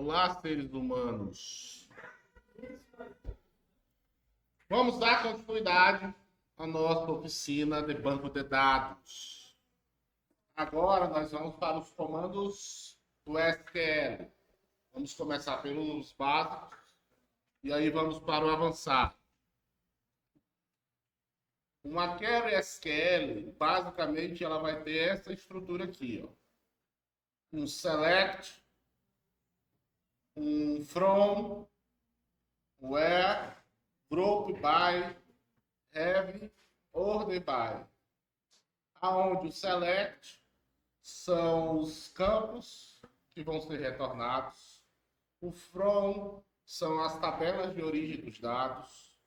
Olá, seres humanos. Vamos dar continuidade à nossa oficina de banco de dados. Agora nós vamos para os comandos do SQL. Vamos começar pelos básicos e aí vamos para o avançado. Uma query SQL, basicamente, ela vai ter essa estrutura aqui, ó. Um select, um from, where, group by, have, order by. Aonde o select são os campos que vão ser retornados. O from são as tabelas de origem dos dados.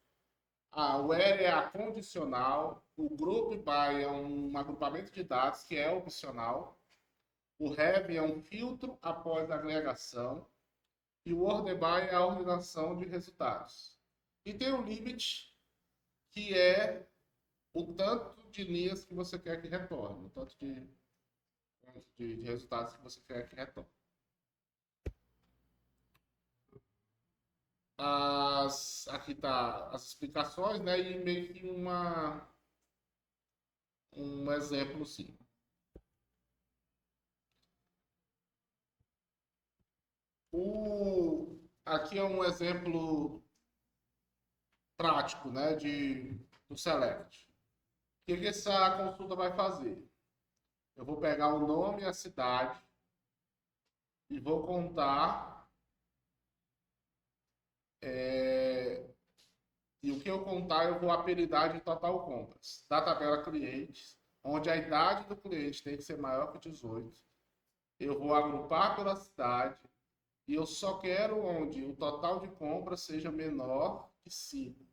A where é a condicional. O group by é um agrupamento de dados que é opcional. O have é um filtro após a agregação. E o order by é a ordenação de resultados. E tem o limit, que é o tanto de linhas que você quer que retorne, o tanto de resultados que você quer que retorne. Aqui tá as explicações, né? E meio que um exemplo, sim. Aqui é um exemplo prático, né? Do select. O que essa consulta vai fazer? Eu vou pegar o nome e a cidade e vou contar. E o que eu contar, eu vou apelidar de total compras. Da tabela clientes, onde a idade do cliente tem que ser maior que 18. Eu vou agrupar pela cidade e eu só quero onde o total de compras seja menor que 5.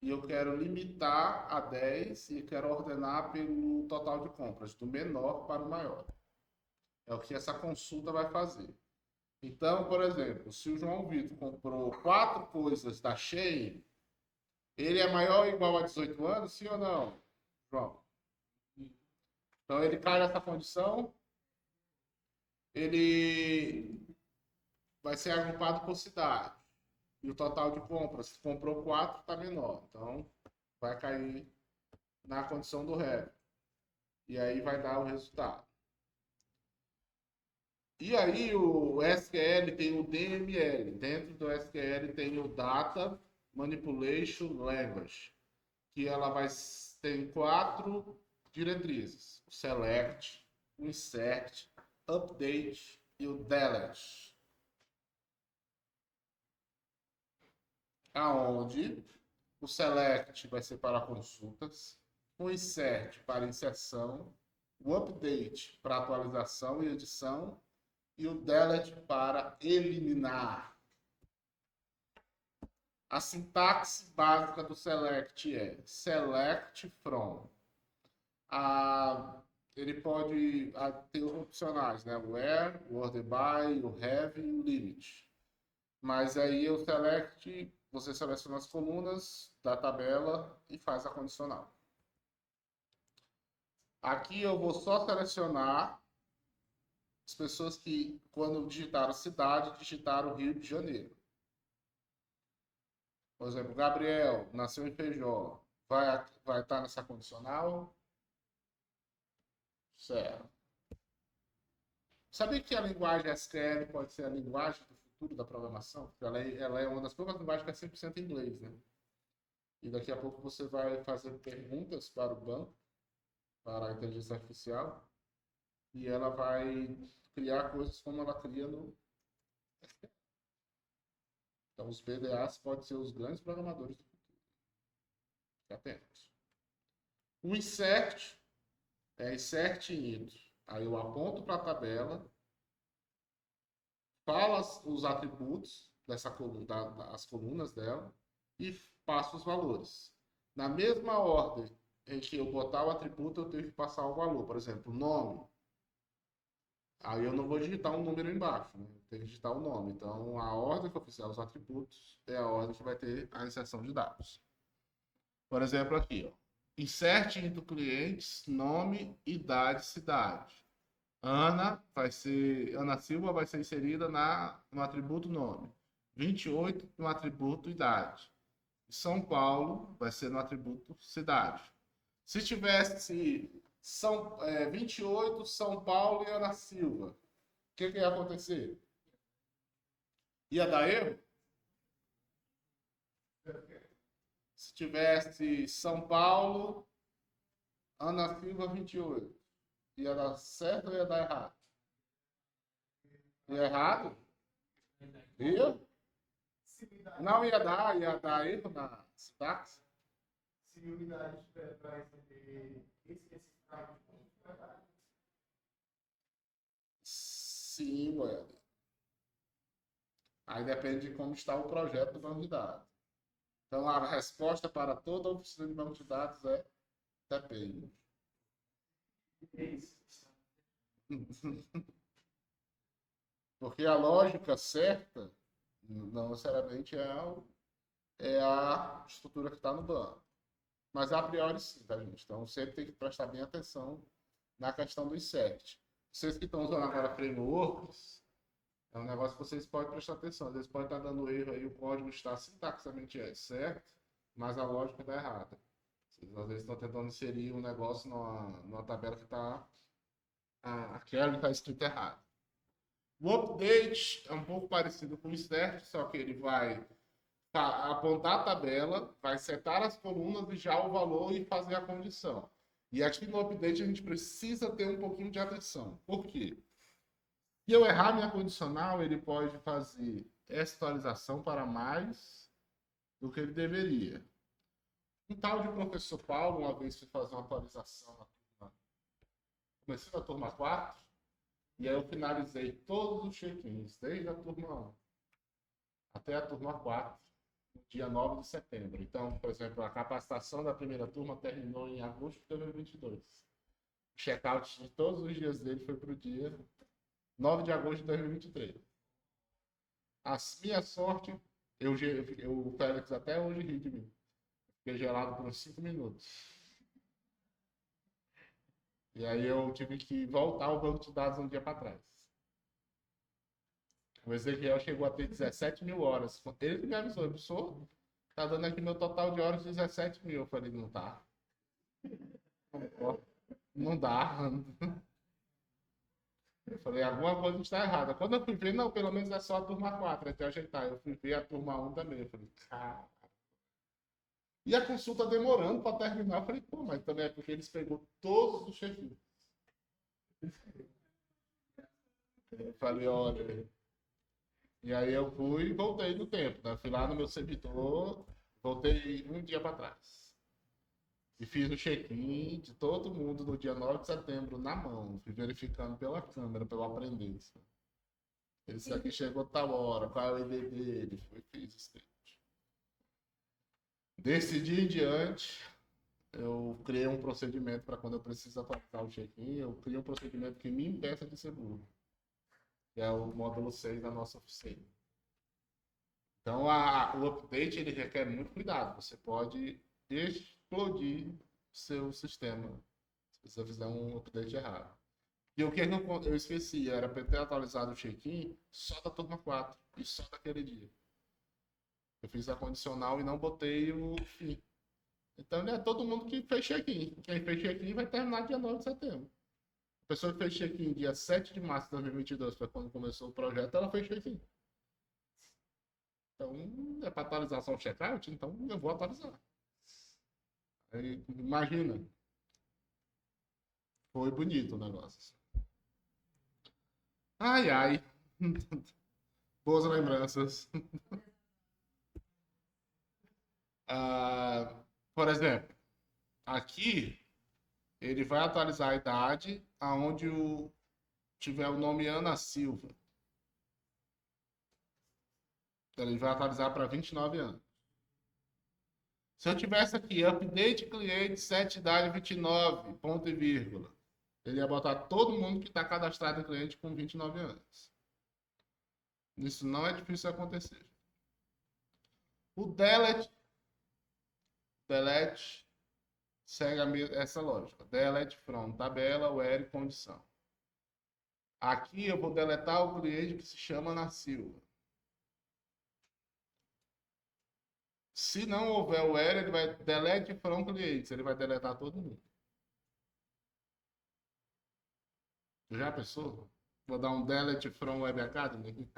E eu quero limitar a 10 e quero ordenar pelo total de compras, do menor para o maior. É o que essa consulta vai fazer. Então, por exemplo, se o João Vitor comprou 4 coisas da Shein, ele é maior ou igual a 18 anos, sim ou não, João? Então, ele cai nessa condição, ele vai ser agrupado por cidade. E o total de compras, se comprou 4, está menor. Então, vai cair na condição do have. E aí vai dar o resultado. E aí o SQL tem o DML. Dentro do SQL tem o Data Manipulation Language, que ela vai ter 4 diretrizes: o select, o insert, update e o delete. Aonde o select vai ser para consultas, o insert para inserção, o update para atualização e edição e o delete para eliminar. A sintaxe básica do select é select from. Ele pode ter os opcionais, né? O where, o order by, o have e o limit. Mas aí o select, você seleciona as colunas da tabela e faz a condicional. Aqui eu vou só selecionar as pessoas que, quando digitaram cidade, digitaram Rio de Janeiro. Por exemplo, Gabriel nasceu em Feijó. Vai estar nessa condicional? Certo. Sabia que a linguagem SQL pode ser a linguagem do futuro da programação? Porque ela é uma das poucas linguagens que é 100% em inglês, né? E daqui a pouco você vai fazer perguntas para o banco, para a inteligência artificial, e ela vai criar coisas como ela cria no SQL. Então, os PDAs podem ser os grandes programadores do futuro. Fique atento. O insert é insert into. Aí eu aponto para a tabela, falo os atributos dessa coluna, as colunas dela e passo os valores. Na mesma ordem em que eu botar o atributo, eu tenho que passar o valor. Por exemplo, nome. Aí eu não vou digitar um número embaixo, né? Eu tenho que digitar o nome. Então, a ordem que eu fizer os atributos é a ordem que vai ter a inserção de dados. Por exemplo, aqui, ó. Insert into clientes, nome, idade, cidade. Ana Silva vai ser inserida no atributo nome. 28 no atributo idade. São Paulo vai ser no atributo cidade. Se tivesse 28, São Paulo e Ana Silva, o que ia acontecer? Ia dar erro? Se tivesse São Paulo, Ana Silva 28, ia dar certo ou ia dar errado? Ia errado? Ia? Não ia dar erro na sintaxe? Se unidade tiver para receber esse cargo de ponto, vai dar. Sim, Goiânia. Aí depende de como está o projeto do banco de dados. Então, a resposta para toda a oficina de banco de dados é depende. Porque a lógica certa não necessariamente é a estrutura que está no banco. Mas a priori sim, tá, gente? Então sempre tem que prestar bem atenção na questão do insert. Vocês que estão usando agora frameworks, é um negócio que vocês podem prestar atenção. Às vezes pode estar dando erro aí, o código está sintaxicamente certo, mas a lógica está errada. Vocês às vezes estão tentando inserir um negócio numa tabela que está. Aquela está escrito errado. O update é um pouco parecido com o insert, só que ele vai apontar a tabela, vai setar as colunas e já o valor e fazer a condição. E aqui no update a gente precisa ter um pouquinho de atenção. Por quê? Se eu errar minha condicional, ele pode fazer essa atualização para mais do que ele deveria. Um tal de professor Paulo, uma vez foi fazer uma atualização na turma, comecei na turma 4, e aí eu finalizei todos os check-ins, desde a turma 1 até a turma 4, no dia 9 de setembro. Então, por exemplo, a capacitação da primeira turma terminou em agosto de 2022. O check-out de todos os dias dele foi para o dia 9 de agosto de 2023. A minha sorte, o Félix até hoje ri de mim. Fiquei gelado por uns 5 minutos. E aí eu tive que voltar ao banco de dados um dia para trás. O Ezequiel chegou a ter 17 mil horas. Ele que me avisou, professor, tá dando aqui meu total de horas 17 mil. Eu falei, não tá. Não dá. Eu falei, alguma coisa está errada. Quando eu fui ver, não, pelo menos é só a turma 4, até ajeitar. Eu fui ver a turma 1 também. Eu falei, cara. E a consulta demorando para terminar. Eu falei, pô, mas também é porque eles pegou todos os chefinhos. Eu falei, olha. E aí eu fui e voltei no tempo, né? Fui lá no meu servidor, voltei um dia para trás. E fiz o check-in de todo mundo no dia 9 de setembro na mão. Fui verificando pela câmera, pelo aprendente. Esse aqui chegou tal hora, qual é o ID dele? Fiz o script. Desse dia em diante, eu criei um procedimento para quando eu preciso atualizar o check-in, eu criei um procedimento que me impeça de ser burro. Que é o módulo 6 da nossa oficina. Então, o update ele requer muito cuidado. Você pode explodir seu sistema se você fizer um update errado. E o que eu esqueci era para ter atualizado o check-in só da turma 4 e só daquele dia. Eu fiz a condicional e não botei o fim. Então, não é todo mundo que fez check-in. Quem fez check-in vai terminar dia 9 de setembro. A pessoa que fez check-in dia 7 de março de 2022, foi quando começou o projeto, ela fez check-in. Então, é para atualizar só o checkout, então eu vou atualizar. Aí, imagina. Foi bonito o negócio. Ai, ai. Boas lembranças. Por exemplo, aqui ele vai atualizar a idade aonde tiver o nome Ana Silva. Ele vai atualizar para 29 anos. Se eu tivesse aqui, update cliente 7 idade 29, ponto e vírgula, ele ia botar todo mundo que está cadastrado em cliente com 29 anos. Isso não é difícil de acontecer. O delete segue essa lógica. Delete from tabela, where condição. Aqui eu vou deletar o cliente que se chama Ana Silva. Se não houver o where, ele vai delete from clientes, ele vai deletar todo mundo. Já pensou? Vou dar um delete from Web Academy.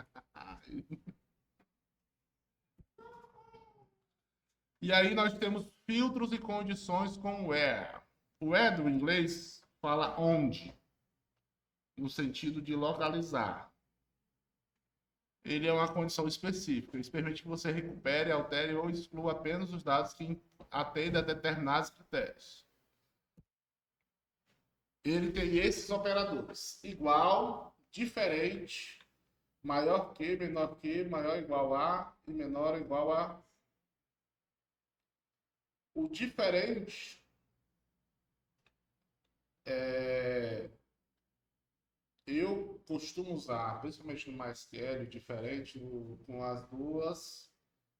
E aí nós temos filtros e condições com where. O where do inglês fala onde, no sentido de localizar. Ele é uma condição específica. Isso permite que você recupere, altere ou exclua apenas os dados que atendem a determinados critérios. Ele tem esses operadores. Igual, diferente, maior que, menor que, maior igual a e menor igual a. O diferente eu costumo usar, principalmente no MySQL, diferente com as duas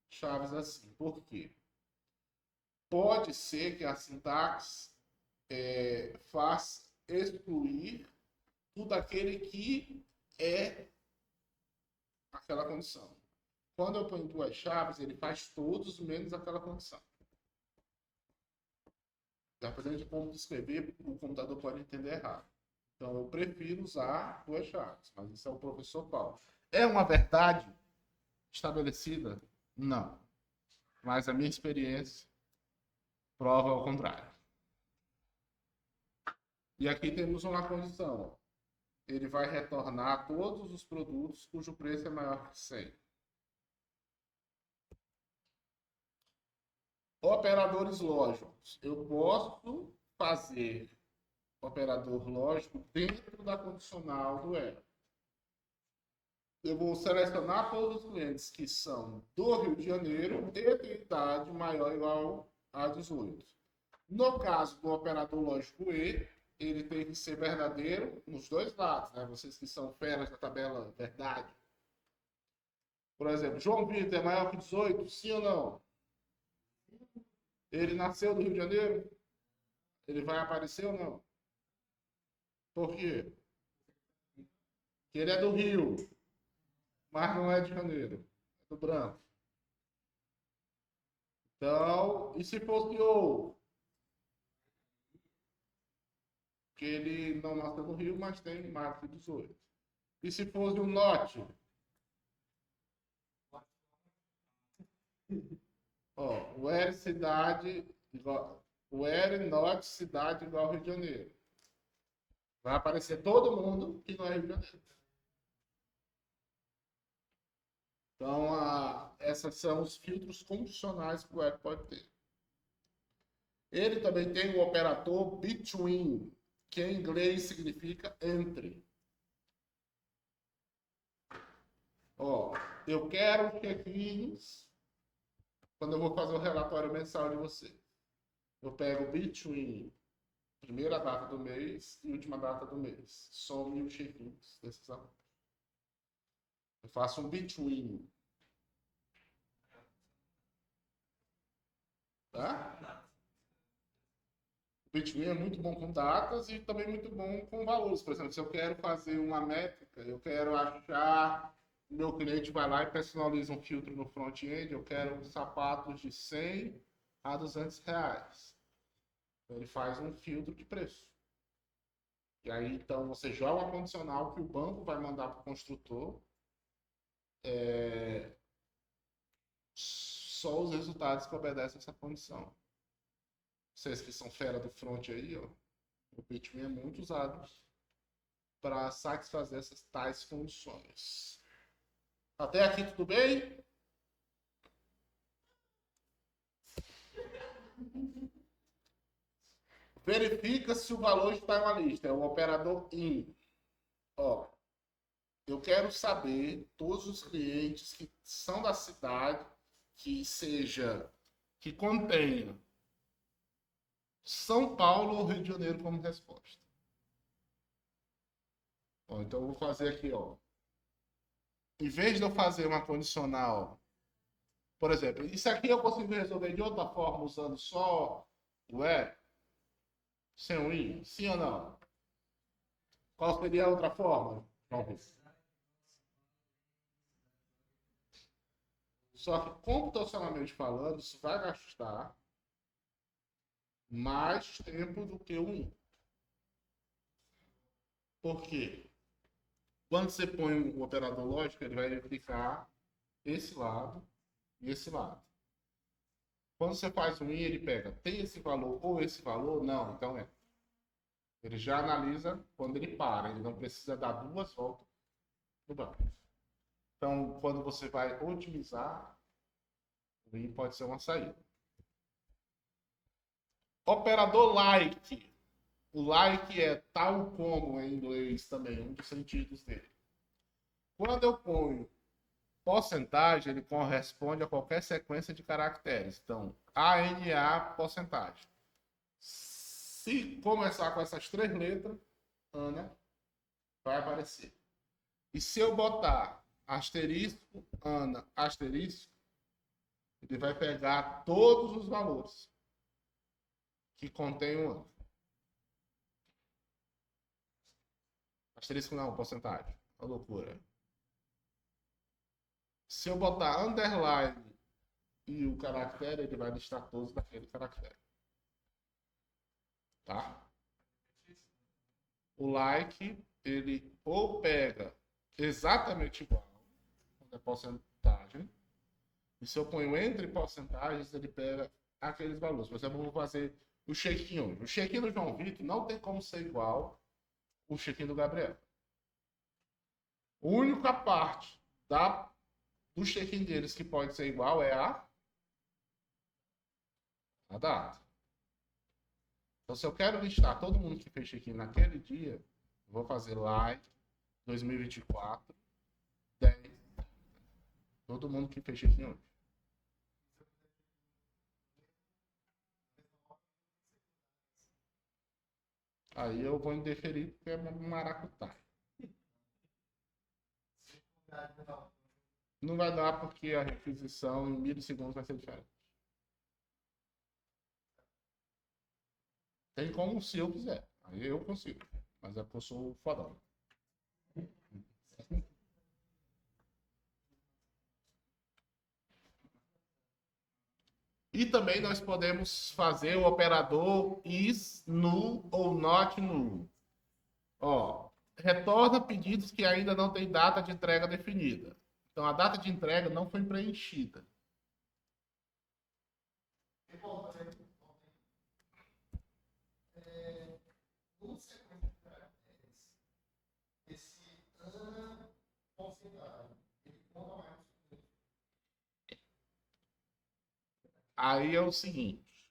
chaves assim. Por quê? Pode ser que a sintaxe faça excluir tudo aquele que é aquela condição. Quando eu ponho duas chaves, ele faz todos menos aquela condição. Dependendo de como descrever, o computador pode entender errado. Então, eu prefiro usar duas chaves, mas isso é o professor Paulo. É uma verdade estabelecida? Não. Mas a minha experiência prova ao contrário. E aqui temos uma condição. Ele vai retornar todos os produtos cujo preço é maior que 100. Operadores lógicos. Eu posso fazer operador lógico dentro da condicional do where. Eu vou selecionar todos os clientes que são do Rio de Janeiro e de idade maior ou igual a 18. No caso do operador lógico E, ele tem que ser verdadeiro nos dois lados, né? Vocês que são feras da tabela verdade. Por exemplo, João Vitor é maior que 18? Sim ou não? Ele nasceu no Rio de Janeiro? Ele vai aparecer ou não? Por quê? Porque ele é do Rio, mas não é de Janeiro, é do branco. Então, e se fosse o? Porque ele não nasceu no Rio, mas tem mais de 18. E se fosse o norte? Ó, where cidade igual, where norte cidade igual ao Rio de Janeiro. Vai aparecer todo mundo que não é Rio de Janeiro. Então, esses são os filtros condicionais que o where pode ter. Ele também tem o operador between, que em inglês significa entre. Ó, eu quero check-ins quando eu vou fazer o relatório mensal de você. Eu pego between primeira data do mês e última data do mês. Some os check-ins desses alunos. Eu faço um between. Tá? O between é muito bom com datas e também muito bom com valores. Por exemplo, se eu quero fazer uma métrica, eu quero achar, o meu cliente vai lá e personaliza um filtro no front-end, eu quero sapatos de 100 a 200 reais. Ele faz um filtro de preço. E aí, então, você joga uma condicional que o banco vai mandar para o construtor. Só os resultados que obedecem essa condição. Vocês que são fera do front aí, ó, o Bitcoin é muito usado para satisfazer essas tais condições. Até aqui tudo bem? Verifica se o valor está na lista. É o operador IN. Ó, eu quero saber todos os clientes que são da cidade, que contenha São Paulo ou Rio de Janeiro como resposta. Ó, então eu vou fazer aqui, ó. Em vez de eu fazer uma condicional, por exemplo, isso aqui eu consigo resolver de outra forma usando só o where, sem o in, sim ou não? Qual seria a outra forma? Talvez. Só que, computacionalmente falando, isso vai gastar mais tempo do que o 1. Por quê? Quando você põe o operador lógico, ele vai verificar esse lado e esse lado. Quando você faz um i, ele pega, tem esse valor ou esse valor? Não, então é. Ele já analisa quando ele para, ele não precisa dar 2 voltas no banco. Então, quando você vai otimizar, o i pode ser uma saída. Operador like. O like é tal como em inglês também, um dos sentidos dele. Quando eu ponho porcentagem, ele corresponde a qualquer sequência de caracteres. Então, ANA, porcentagem. Se começar com essas 3 letras, Ana, vai aparecer. E se eu botar asterisco, Ana, asterisco, ele vai pegar todos os valores que contém o Ana. Asterisco não, porcentagem. Uma loucura. Se eu botar underline e o caractere, ele vai listar todos daquele caractere. Tá? O like, ele ou pega exatamente igual, quando é porcentagem, e se eu ponho entre porcentagens, ele pega aqueles valores. Por exemplo, eu vou fazer o check-in hoje. O check-in do João Vitor não tem como ser igual o check-in do Gabriel. A única parte do check-in deles que pode ser igual é a data. Então, se eu quero listar todo mundo que fez check-in naquele dia, eu vou fazer like 2024, 10. Todo mundo que fez check-in hoje. Aí eu vou indeferir porque é maracutaia. Não vai dar porque a requisição em milissegundos vai ser diferente. Tem como se eu quiser. Aí eu consigo. Mas é porque eu sou fodão. E também nós podemos fazer o operador is null ou not null. Ó, retorna pedidos que ainda não tem data de entrega definida. Então a data de entrega não foi preenchida. Aí é o seguinte.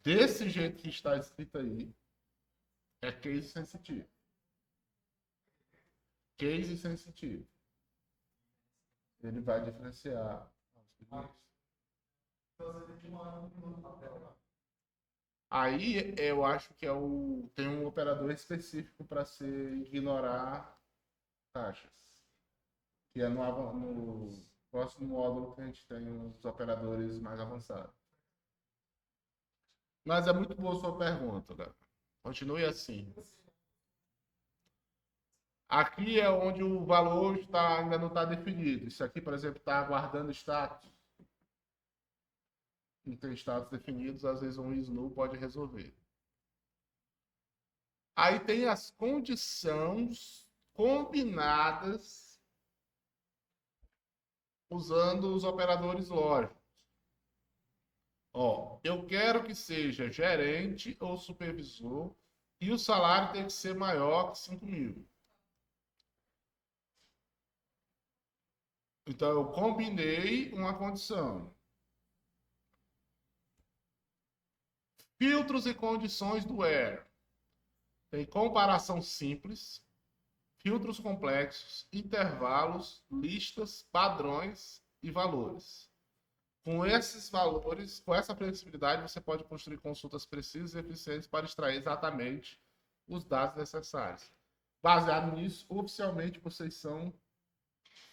Desse jeito que está escrito aí, é case sensitivo. Case sensitivo. Ele vai diferenciar. Aí eu acho que tem um operador específico para se ignorar taxas. Que é no próximo módulo que a gente tem os operadores mais avançados. Mas é muito boa a sua pergunta, cara. Continue assim. Aqui é onde o valor ainda não está definido. Isso aqui, por exemplo, está aguardando status. Não tem status definidos, às vezes um is-null pode resolver. Aí tem as condições combinadas usando os operadores lógicos. Ó, eu quero que seja gerente ou supervisor e o salário tem que ser maior que 5 mil. Então, eu combinei uma condição. Filtros e condições do where. Tem comparação simples, filtros complexos, intervalos, listas, padrões e valores. Com esses valores, com essa flexibilidade, você pode construir consultas precisas e eficientes para extrair exatamente os dados necessários. Baseado nisso, oficialmente vocês são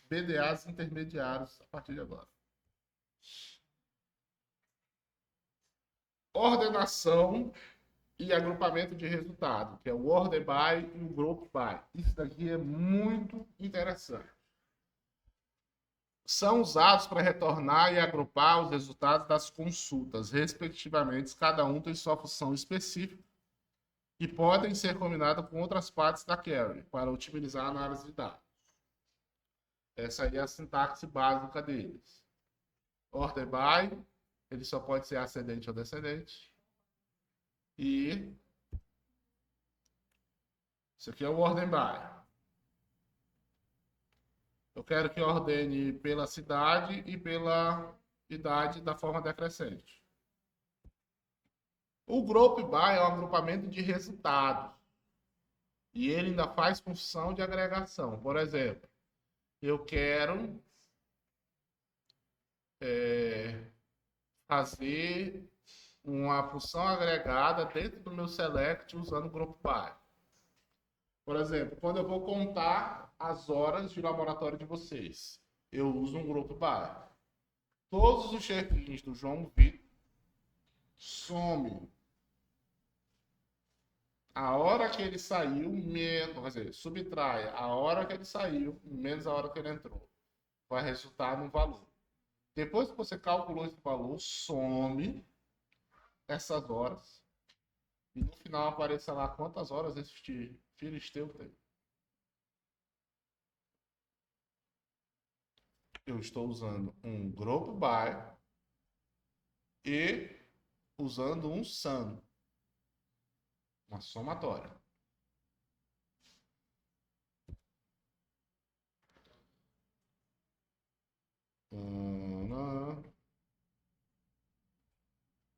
BDAs intermediários a partir de agora. Ordenação e agrupamento de resultado, que é o order by e o group by. Isso daqui é muito interessante. São usados para retornar e agrupar os resultados das consultas, respectivamente. Cada um tem sua função específica e podem ser combinadas com outras partes da query para otimizar a análise de dados. Essa aí é a sintaxe básica deles. Order by, ele só pode ser ascendente ou descendente. E isso aqui é o order by. Eu quero que ordene pela cidade e pela idade da forma decrescente. O group by é um agrupamento de resultados. E ele ainda faz função de agregação. Por exemplo, eu quero fazer uma função agregada dentro do meu select usando o group by. Por exemplo, quando eu vou contar as horas de laboratório de vocês, eu uso um group by. Todos os check-ins do João Vitor some a hora que ele saiu, menos, quer dizer, subtrai a hora que ele saiu, menos a hora que ele entrou. Vai resultar no valor. Depois que você calculou esse valor, some essas horas. E no final apareça lá quantas horas esse filisteu tem. Eu estou usando um group by e usando um sum. Uma somatória.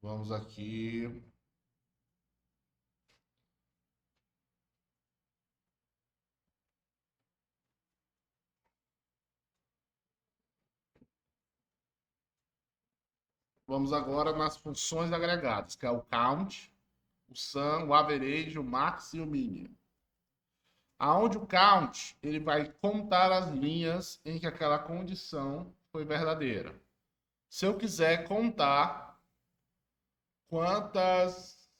Vamos aqui. Vamos agora nas funções agregadas, que é o count, o sum, o average, o max e o min. Aonde o count, ele vai contar as linhas em que aquela condição foi verdadeira. Se eu quiser contar quantas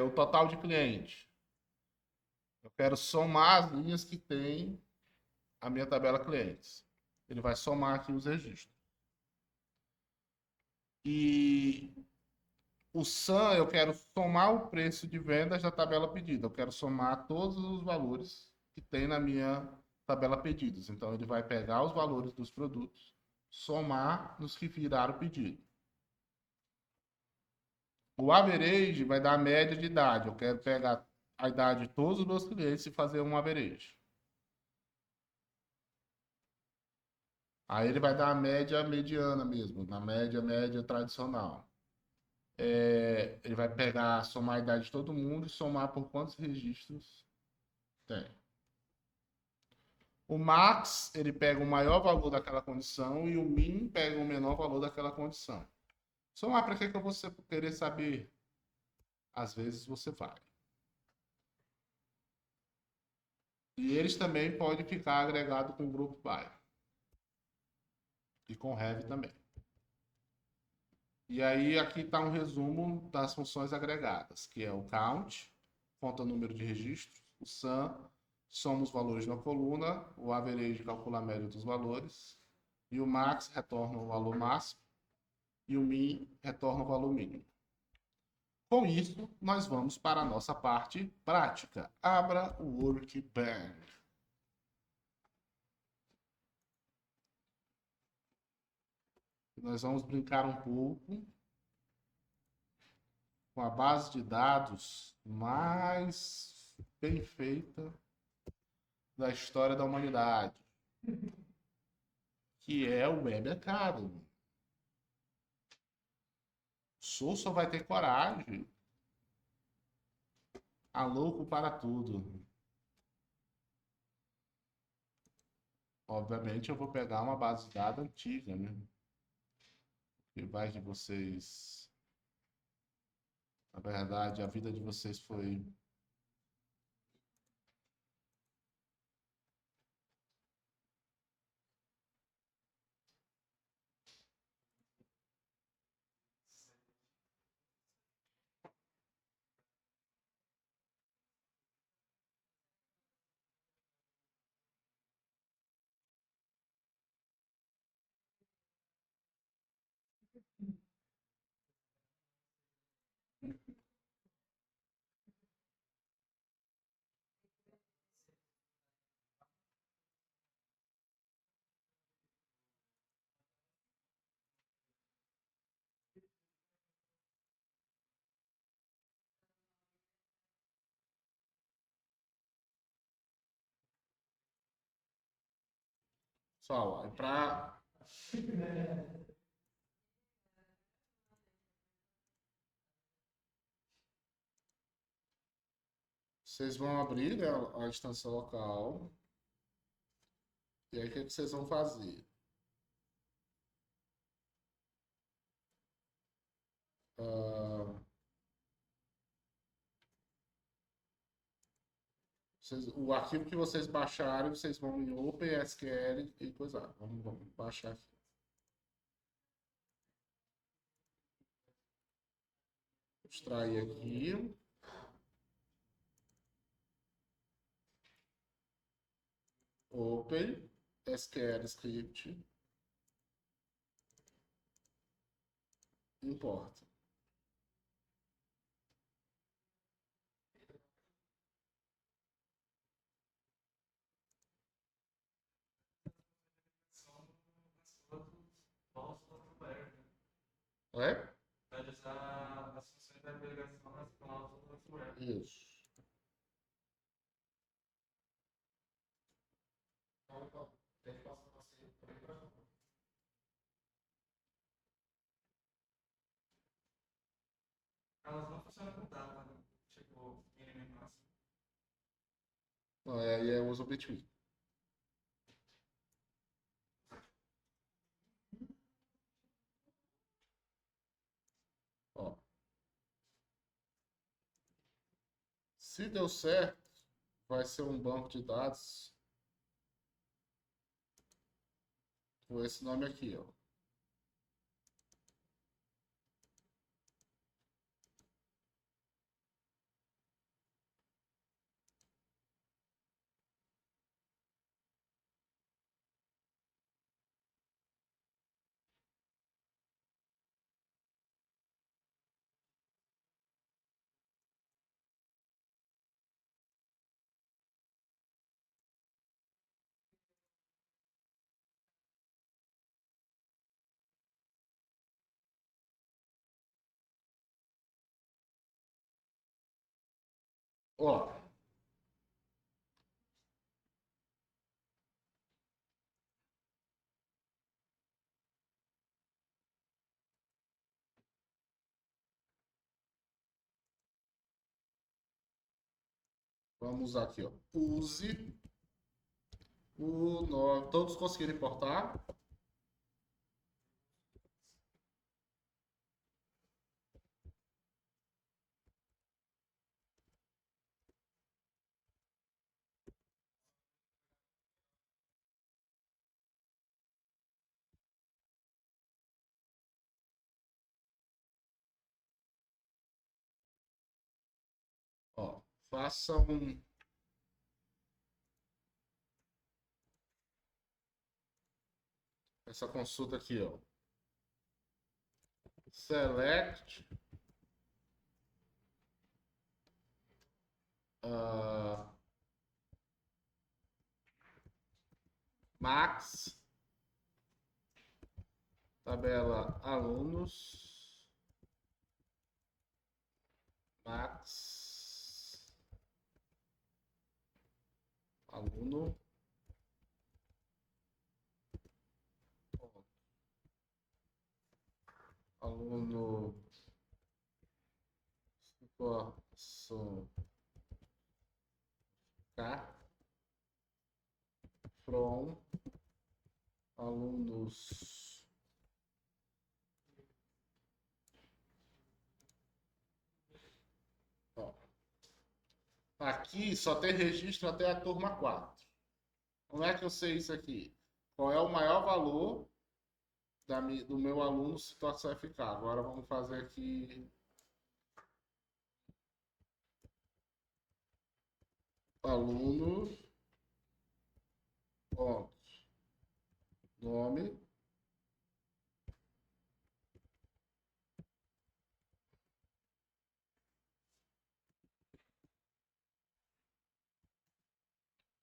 o total de clientes, eu quero somar as linhas que tem a minha tabela clientes. Ele vai somar aqui os registros. E o sum, eu quero somar o preço de vendas da tabela pedida. Eu quero somar todos os valores que tem na minha tabela pedidos. Então, ele vai pegar os valores dos produtos, somar nos que viraram pedido. O average vai dar a média de idade. Eu quero pegar a idade de todos os meus clientes e fazer um average. Aí ele vai dar a média mediana mesmo, na média tradicional. Ele vai pegar, somar a idade de todo mundo e somar por quantos registros tem. O max, ele pega o maior valor daquela condição e o min pega o menor valor daquela condição. Somar para que eu vou querer saber? Às vezes você vai. E eles também podem ficar agregados com o group by. E com have também. E aí aqui está um resumo das funções agregadas, que é o count, conta o número de registros, o sum, soma os valores na coluna, o average calcula a média dos valores, e o max retorna o valor máximo, e o min retorna o valor mínimo. Com isso, nós vamos para a nossa parte prática. Abra o Workbench. Nós vamos brincar um pouco com a base de dados mais bem feita da história da humanidade, que é o Web Academy. O só vai ter coragem. A louco para tudo. Obviamente eu vou pegar uma base de dados antiga, né? Que vai que vocês... Na verdade, a vida de vocês foi... Pessoal, vocês vão abrir, né, a instância local. E aí, o que vocês vão fazer? Ah, o arquivo que vocês baixarem, vocês vão em OpenSQL e coisa. Vamos baixar aqui. Extrair aqui. Open SQL script. Importa. É? Pode usar as funções da agregação nas cláusulas web. Isso. Elas não funcionam com data, né? Tipo, mínimo e máximo. Aí eu uso o Between. Ó. Se deu certo, vai ser um banco de dados com esse nome aqui, ó. Ó. Vamos usar aqui, ó. Use o nome. Todos conseguiram importar? Ó, façam essa consulta aqui, ó. Select Max tabela alunos Max aluno aluno situação K from alunos ó. Aqui só tem registro até a turma 4. Como é que eu sei isso aqui? Qual é o maior valor do meu aluno situação FK? Agora vamos fazer aqui aluno ponto nome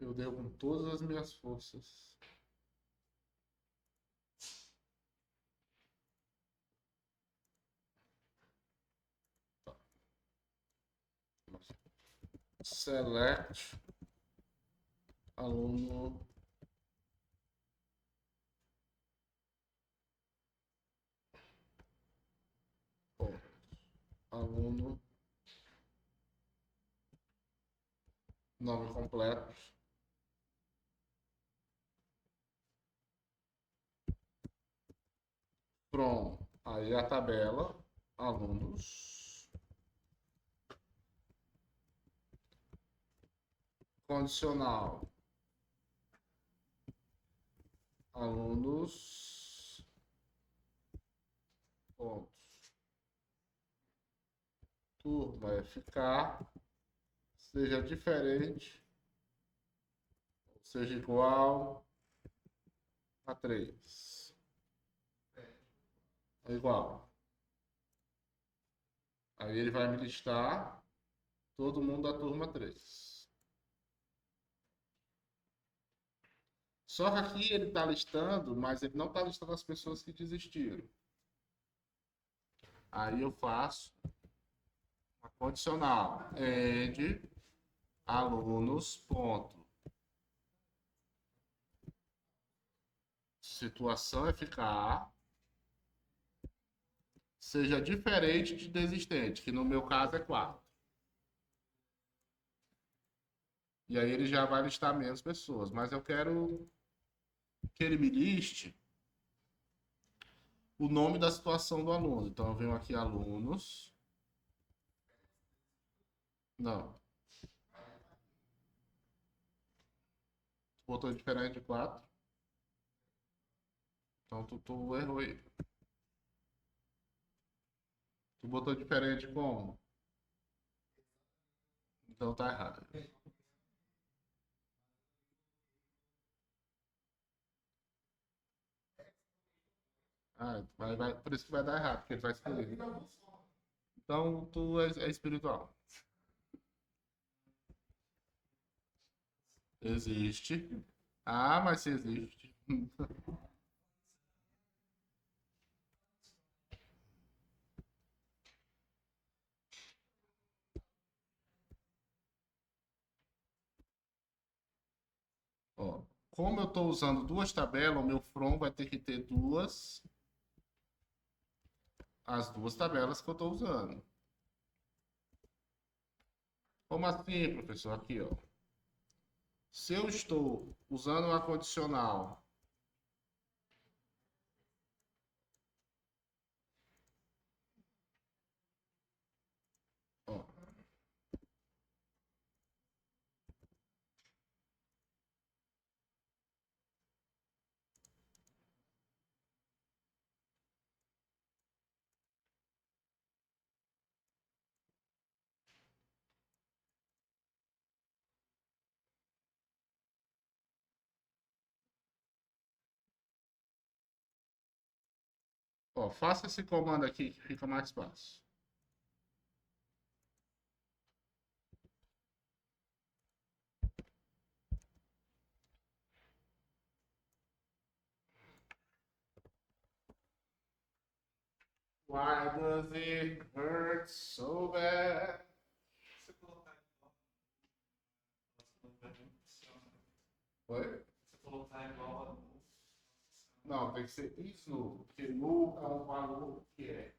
eu dei com todas as minhas forças. Select aluno aluno, nome completo, from, aí a tabela, alunos, condicional, alunos, pontos, turma é ficar, seja diferente, seja igual a 3. É igual. Aí ele vai me listar todo mundo da turma 3. Só que aqui ele está listando, mas ele não está listando as pessoas que desistiram. Aí eu faço uma condicional. End alunos, ponto. Situação é ficar, seja diferente de desistente, que no meu caso é 4. E aí ele já vai listar menos pessoas. Mas eu quero que ele me liste o nome da situação do aluno. Então eu venho aqui alunos. Não. Botou diferente de 4. Então tu errou aí. Tu botou diferente como? Então tá errado. Ah, por isso que vai dar errado, porque ele vai escolher. Então tu é espiritual. Existe. Ah, mas se existe. Ó, como eu estou usando duas tabelas, o meu from vai ter que ter as duas tabelas que eu estou usando. Como assim, professor? Aqui, ó. Se eu estou usando uma condicional, ó, faça esse comando aqui que fica mais fácil. Why does it hurt so bad? Você colocar igual. Oi? Você colocar igual a nu. Não, tem que ser isso, porque nu é um valor que é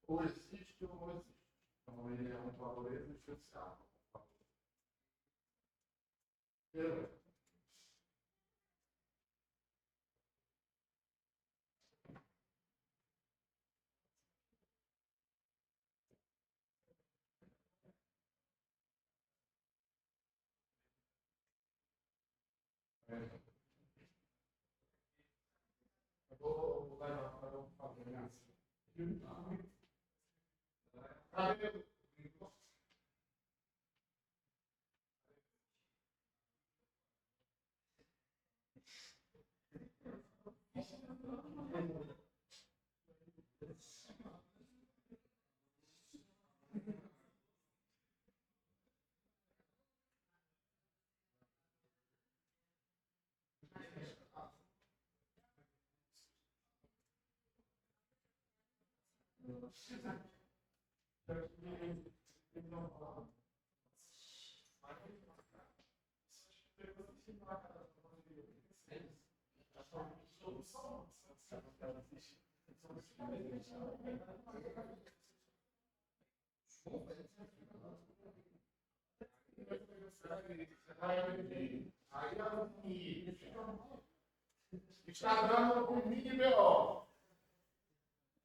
ou existe ou não existe. Então ele é um valor existencial. Beleza. Eu vou levar para o fazer isso. Cadê? Aí aqui está dando um mini BO.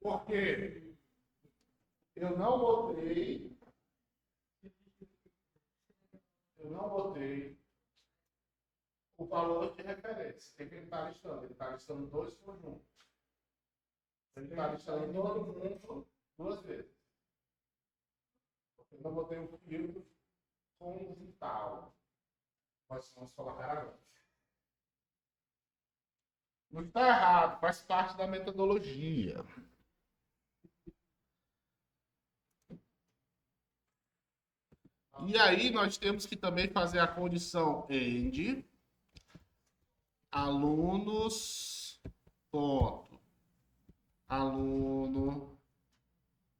Por quê? Eu não botei o valor de referência. O que ele está listando? Ele está listando dois conjuntos. Ele está listando todo mundo duas vezes. Eu não botei um filtro conjuntal. Nós vamos colocar agora. Não está errado, faz parte da metodologia. E aí nós temos que também fazer a condição end alunos ponto aluno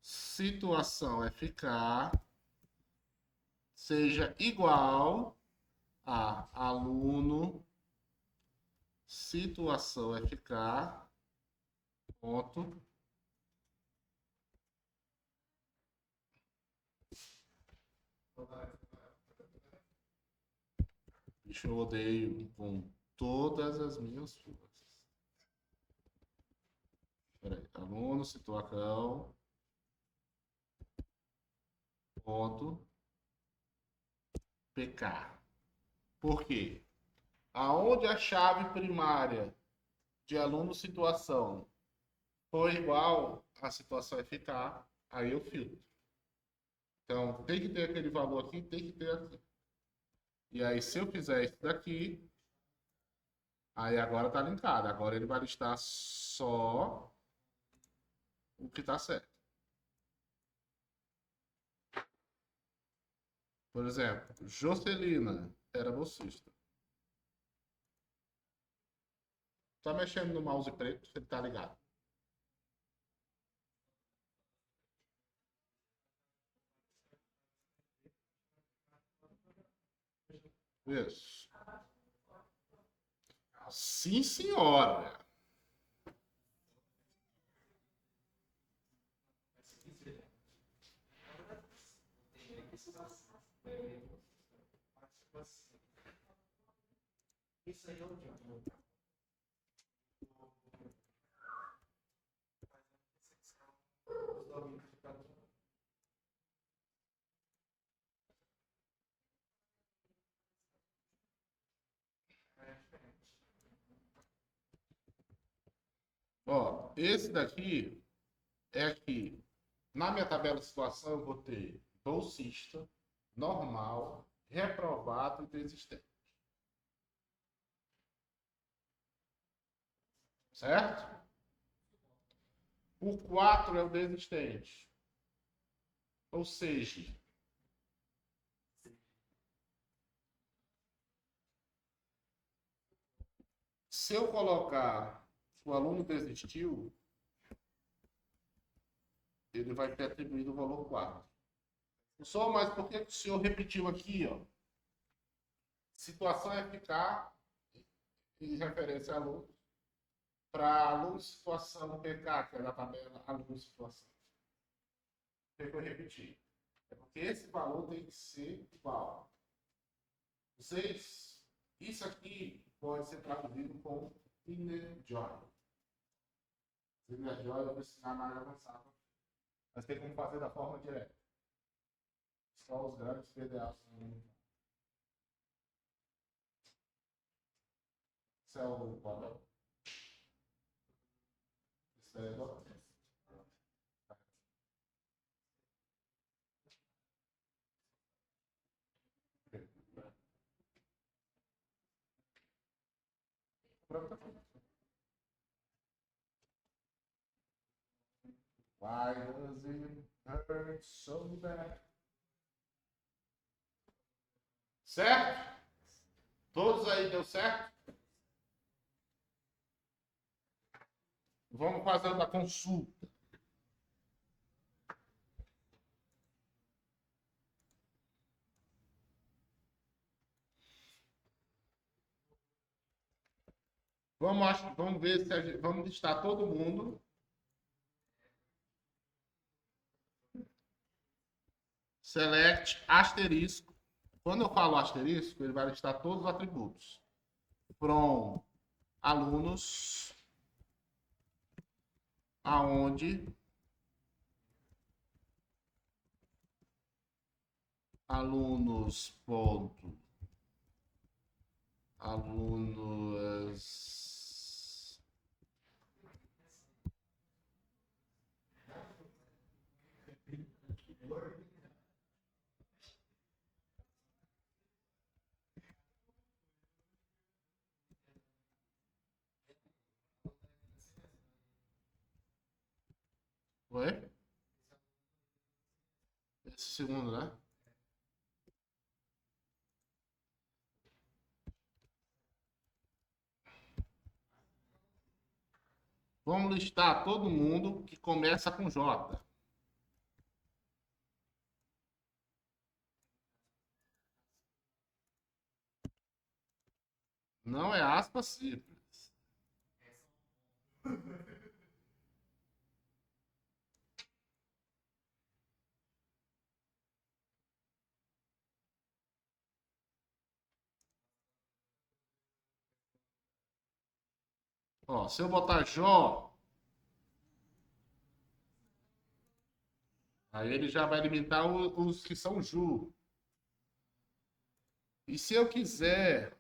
situação FK seja igual a aluno situação FK ponto bicho, eu odeio com todas as minhas forças. Peraí, aluno situação ponto PK. Por quê? Aonde a chave primária de aluno situação for igual à situação FK, aí eu filtro. Então, tem que ter aquele valor aqui, tem que ter aqui. E aí, se eu fizer isso daqui, aí agora tá linkado. Agora ele vai listar só o que tá certo. Por exemplo, Jocelina era bolsista. Tá mexendo no mouse preto, ele tá ligado. Isso. Sim, senhora. Isso aí é o diabo. Os domínios de cada um. Ó, esse daqui é que na minha tabela de situação eu botei bolsista, normal, reprovado e desistente. Certo? O 4 é o desistente. Ou seja, se eu colocar o aluno desistiu, ele vai ter atribuído o valor 4. Só, mas por que o senhor repetiu aqui, ó? Situação FK em referência a aluno, para aluno situação PK, que é da tabela aluno situação. Por que eu repeti? É porque esse valor tem que ser igual. Vocês, isso aqui pode ser traduzido com inner joy. Inner joy eu vou ensinar na área avançada. Mas tem como fazer da forma direta. Só os grandes PDAs. Isso é o padrão. Isso é o Why does it hurt so bad? Certo? Todos aí deu certo? Vamos fazendo a consulta. Vamos ver se vamos listar todo mundo. select asterisco. Quando eu falo asterisco, ele vai listar todos os atributos. From alunos, aonde alunos ponto alunos Oi? Esse segundo, né? Vamos listar todo mundo que começa com J. Não é aspa simples. Ó, se eu botar Jó, aí ele já vai limitar os que são Ju. E se eu quiser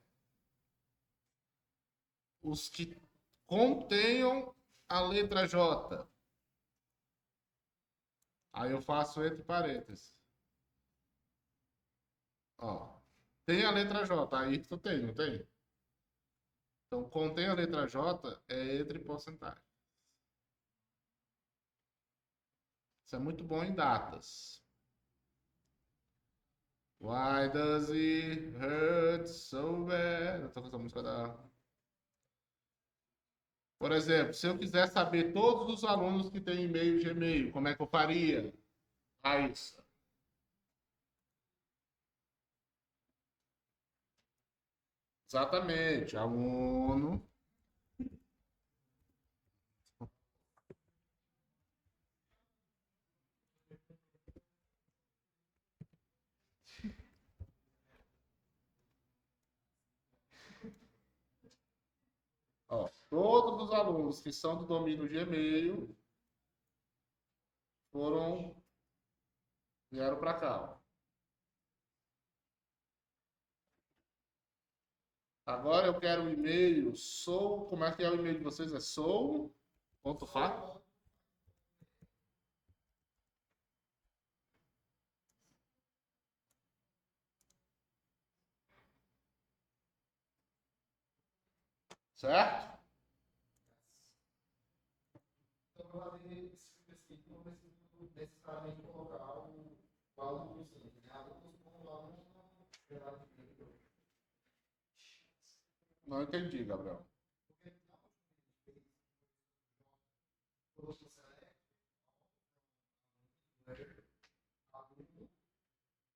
os que contenham a letra J, aí eu faço entre parênteses. Ó, tem a letra J, aí tu tem, não tem? Então, contém a letra J é entre porcentagem. Isso é muito bom em datas. Why does it hurt so bad? Eu tô com essa música da... Por exemplo, se eu quiser saber todos os alunos que têm e-mail Gmail, como é que eu faria? Raíssa. Exatamente. Aluno. Ó, todos os alunos que são do domínio Gmail vieram para cá. Ó. Agora eu quero o e-mail como é que é o e-mail de vocês? É sou.fa? Certo? Então, para fazer esse tipo, não preciso necessariamente colocar o aluno por cima, né? Alunos como aluno, gerado de Não entendi, Gabriel.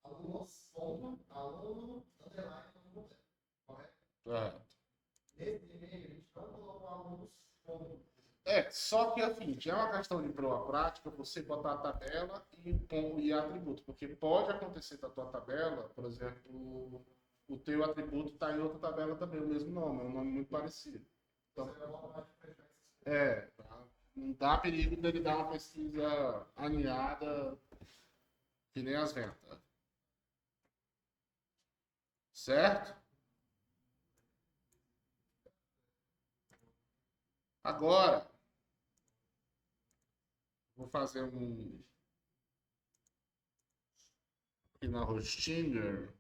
alunos, ponto, aluno, underline, aluno, correto? Certo. Nesse e-mail, a gente não colocou alunos, ponto. Só que assim, é uma questão de prova prática, você botar a tabela e atributo, porque pode acontecer da tua tabela, por exemplo, o teu atributo está em outra tabela também, o mesmo nome, é um nome muito parecido. Então, tá? Não dá perigo dele dar uma pesquisa alinhada que nem as ventas. Certo? Agora, vou fazer aqui na Hostinger.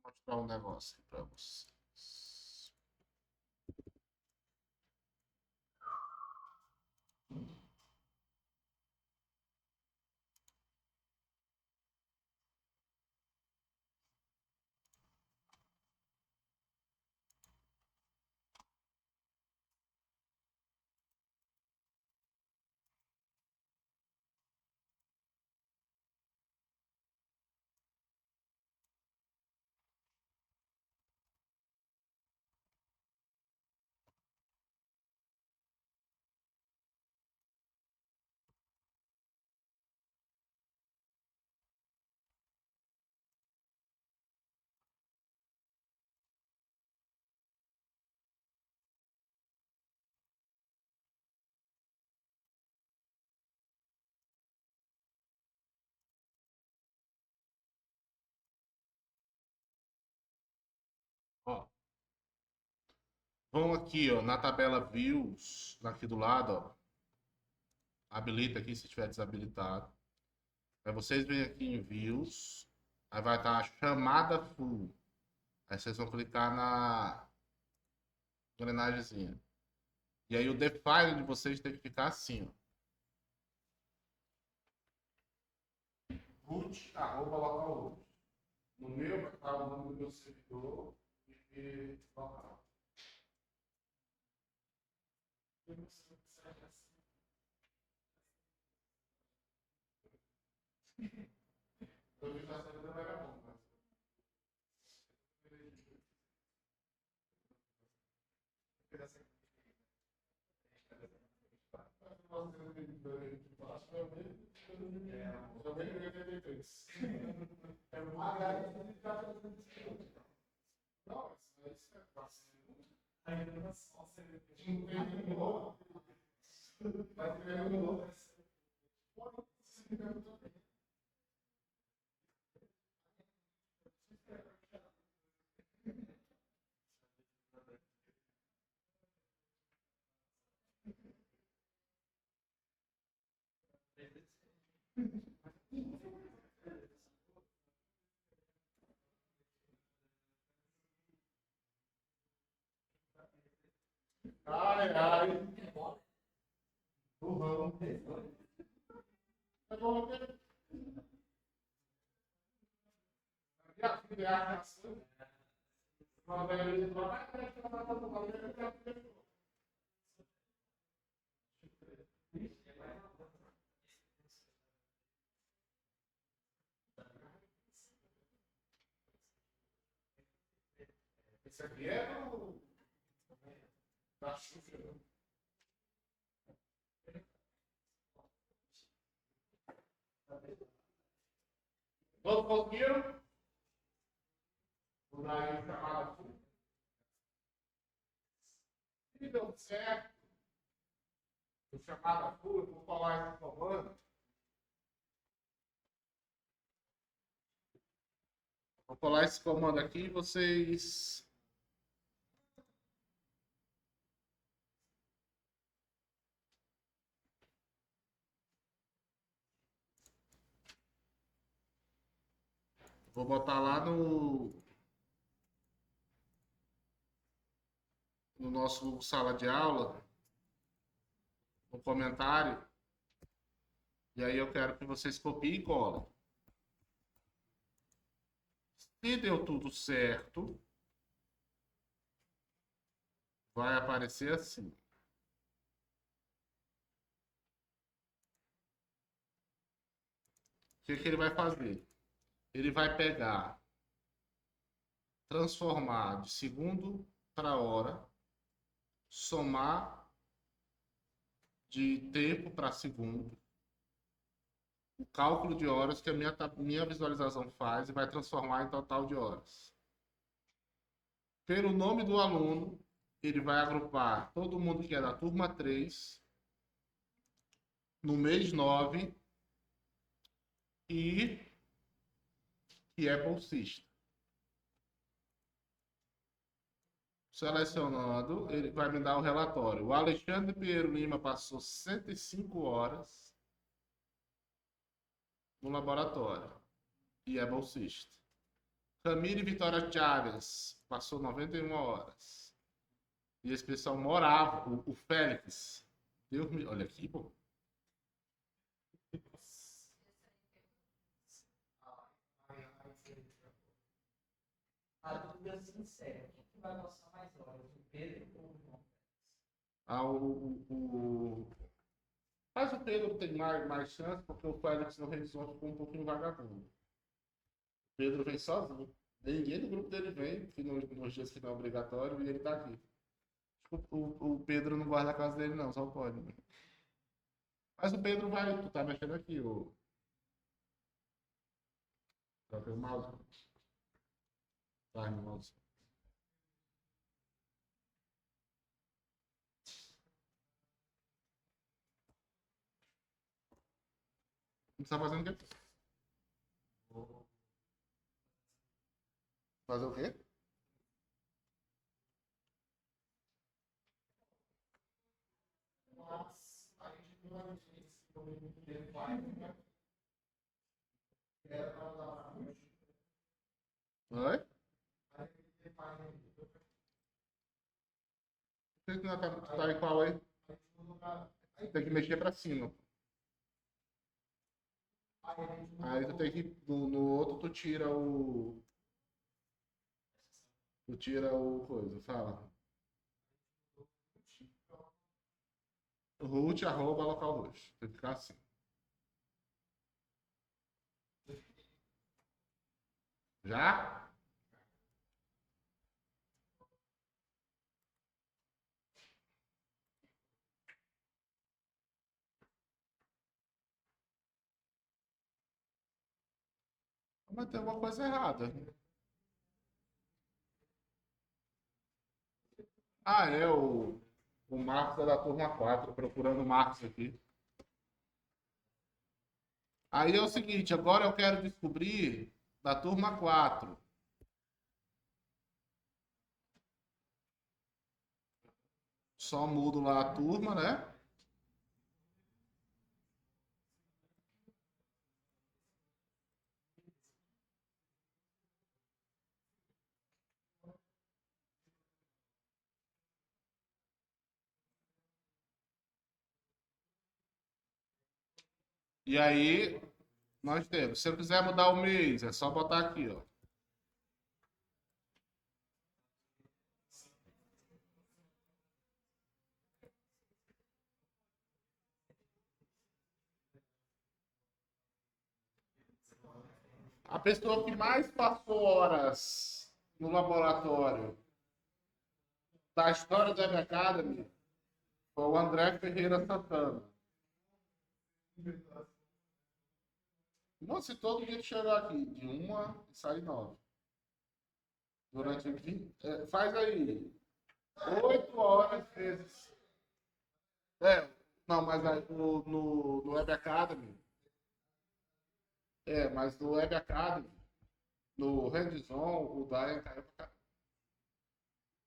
Vou mostrar um negócio aqui para vocês. Ó, vão aqui, ó, na tabela Views, aqui do lado, ó. Habilita aqui se estiver desabilitado. Aí vocês vêm aqui em Views, aí vai estar a chamada full. Aí vocês vão clicar na engrenagemzinha. E aí o define de vocês tem que ficar assim, ó. root, @localhost. No meu vai estar o nome do meu servidor e local. Eu vi na saída da bom, mas... É uma grade de não, isso é fácil. Ainda não só você terminou. Mas terminou. Ai, ai. Burrão. Esse aqui é do... da Xuxa. Todos conseguiram? Vou dar aí uma chamada full. Se deu certo, o chamada full, eu vou falar esse comando. Vou colar esse comando aqui e vocês... Vou botar lá no nosso sala de aula, no comentário. E aí eu quero que vocês copiem e colem. Se deu tudo certo, vai aparecer assim. O que que ele vai fazer? Ele vai pegar, transformar de segundo para hora, somar de tempo para segundo, o cálculo de horas que a minha visualização faz e vai transformar em total de horas. Pelo nome do aluno, ele vai agrupar todo mundo que é da turma 3 no mês 9 e que é bolsista. Selecionando, ele vai me dar o relatório. O Alexandre Pinheiro Lima passou 105 horas no laboratório e é bolsista. Camille Vitória Chaves passou 91 horas. E esse pessoal morava, o Félix. Deus me... Olha aqui, pô. A dúvida sincera, quem vai passar mais horas? O Pedro ou o João? Ah, Mas o Pedro tem mais chance, porque o Félix no Horizonte ficou um pouquinho vagabundo. O Pedro vem sozinho. Ninguém do grupo dele vem, que nos dias que não é obrigatório, e ele tá aqui. O Pedro não guarda a casa dele, não, só pode. Né? Mas o Pedro vai, tu tá mexendo aqui, o. Troca o mouse. Vai no mouse. Você tá fazendo o quê? Fazer o quê? Mas a gente não vai ter esse problema de ter pai, né? Era para dar para mim. Oi? Aí tem que ter pai, né? Por que não tá em qual aí? Tem que mexer pra cima. Aí tu tem que. No outro tu tira o. Tu tira o coisa, fala. Root arroba localhost. Tem que ficar assim. Já? Mas tem alguma coisa errada. Ah, é o Marcos é da turma 4, procurando o Marcos aqui. Aí é o seguinte, agora eu quero descobrir da turma 4. Só mudo lá a turma, né? E aí, nós temos. Se eu quiser mudar o mês, é só botar aqui, ó. A pessoa que mais passou horas no laboratório da história da Web Academy foi o André Ferreira Santana. Não, se todo dia chegar aqui, de 1 e sair 9. Durante 20. Faz aí. 8 horas vezes. Não, mas aí, no Web Academy. Mas no Web Academy, no Hands-on, o Daia caiu pra cá.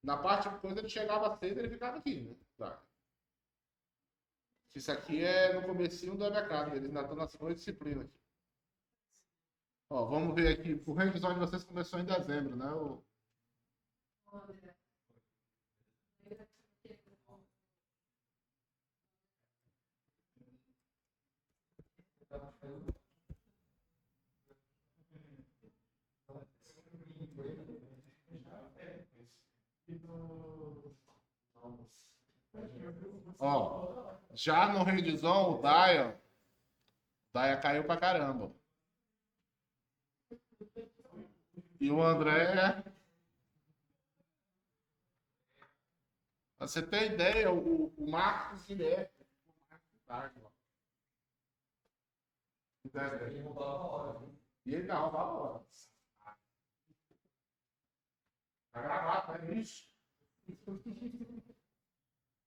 Na parte de coisa ele chegava cedo, ele ficava aqui, né? Daia. Isso aqui é no comecinho do Web Academy, eles ainda estão na segunda disciplina aqui. Ó, vamos ver aqui. O Hands-on de vocês começou em dezembro, né? Ó, já no Hands-on, o Daia caiu pra caramba. E o André. Pra você ter ideia, o Marcos Guilherme. E ele não, roubava a hora. Tá gravado, né? Isso.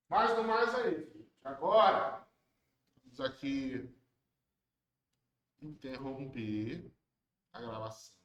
Mas no mais é isso. Agora, vamos aqui interromper a gravação.